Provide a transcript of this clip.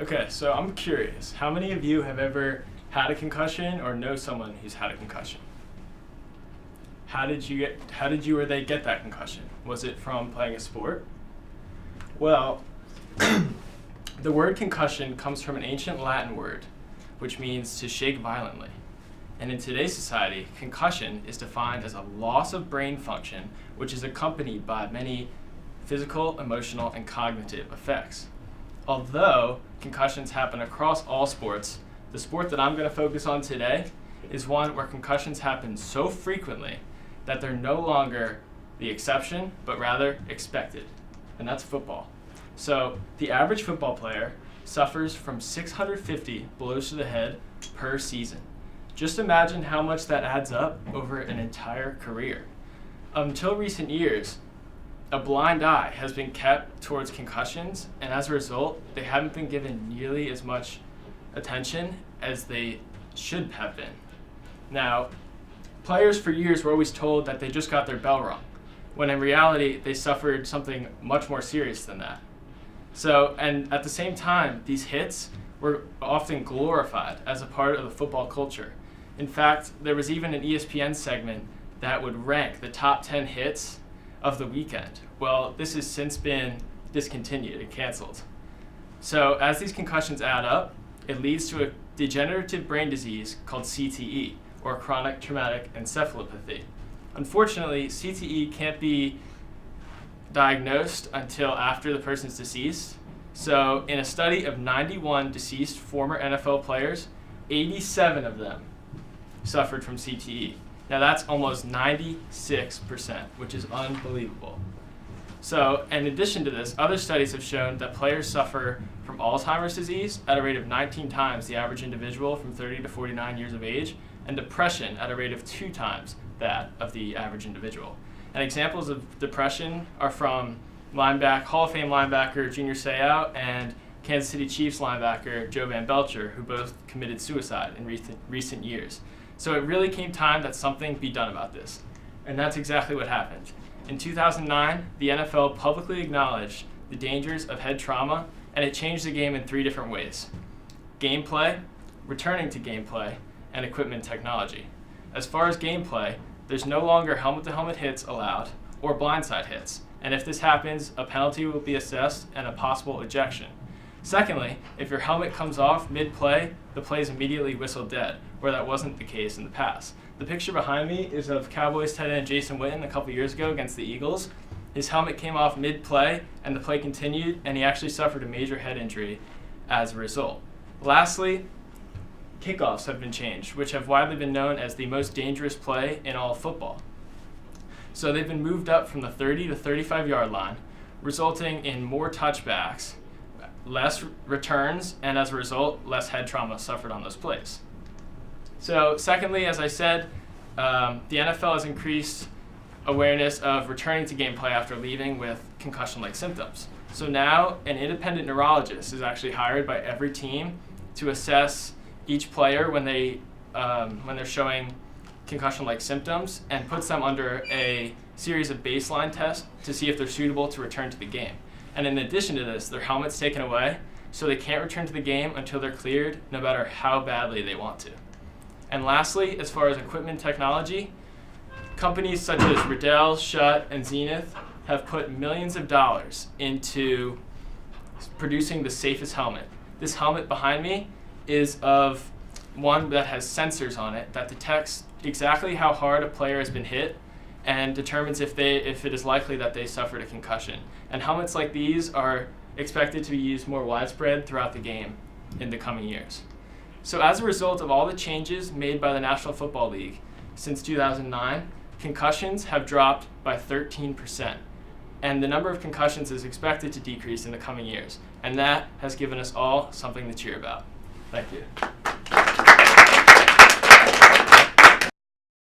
Okay, so I'm curious. How many of you have ever had a concussion or know someone who's had a concussion? How did you or they get that concussion? Was it from playing a sport? Well, the word concussion comes from an ancient Latin word, which means to shake violently. And in today's society, concussion is defined as a loss of brain function, which is accompanied by many physical, emotional, and cognitive effects. Although concussions happen across all sports, the sport that I'm going to focus on today is one where concussions happen so frequently that they're no longer the exception, but rather expected, and that's football. So the average football player suffers from 650 blows to the head per season. Just imagine how much that adds up over an entire career. Until recent years, a blind eye has been kept towards concussions, and as a result, they haven't been given nearly as much attention as they should have been. Now, players for years were always told that they just got their bell rung, when in reality, they suffered something much more serious than that. So, and at the same time, these hits were often glorified as a part of the football culture. In fact, there was even an ESPN segment that would rank the top 10 hits of the weekend. Well, this has since been discontinued and canceled. So as these concussions add up, it leads to a degenerative brain disease called CTE, or chronic traumatic encephalopathy. Unfortunately, CTE can't be diagnosed until after the person's deceased. So in a study of 91 deceased former NFL players, 87 of them suffered from CTE. Now that's almost 96%, which is unbelievable. So in addition to this, other studies have shown that players suffer from Alzheimer's disease at a rate of 19 times the average individual from 30 to 49 years of age, and depression at a rate of 2 times that of the average individual. And examples of depression are from Hall of Fame linebacker Junior Seau and Kansas City Chiefs linebacker Joe Van Belcher, who both committed suicide in recent years. So it really came time that something be done about this. And that's exactly what happened. In 2009, the NFL publicly acknowledged the dangers of head trauma, and it changed the game in 3 different ways: gameplay, returning to gameplay, and equipment technology. As far as gameplay, there's no longer helmet-to-helmet hits allowed or blindside hits, and if this happens, a penalty will be assessed and a possible ejection. Secondly, if your helmet comes off mid-play, the play is immediately whistled dead, where that wasn't the case in the past. The picture behind me is of Cowboys tight end Jason Witten a couple years ago against the Eagles. His helmet came off mid-play, and the play continued, and he actually suffered a major head injury as a result. Lastly, kickoffs have been changed, which have widely been known as the most dangerous play in all of football. So they've been moved up from the 30 to 35-yard line, resulting in more touchbacks, less returns, and as a result, less head trauma suffered on those plays. So secondly, as I said, the NFL has increased awareness of returning to gameplay after leaving with concussion-like symptoms. So now an independent neurologist is actually hired by every team to assess each player when they're showing concussion-like symptoms, and puts them under a series of baseline tests to see if they're suitable to return to the game. And in addition to this, their helmet's taken away, so they can't return to the game until they're cleared, no matter how badly they want to. And lastly, as far as equipment technology, companies such as Riddell, Schutt, and Zenith have put millions of dollars into producing the safest helmet. This helmet behind me is of one that has sensors on it that detects exactly how hard a player has been hit and determines if it is likely that they suffered a concussion. And helmets like these are expected to be used more widespread throughout the game in the coming years. So as a result of all the changes made by the National Football League since 2009, concussions have dropped by 13%. And the number of concussions is expected to decrease in the coming years. And that has given us all something to cheer about. Thank you.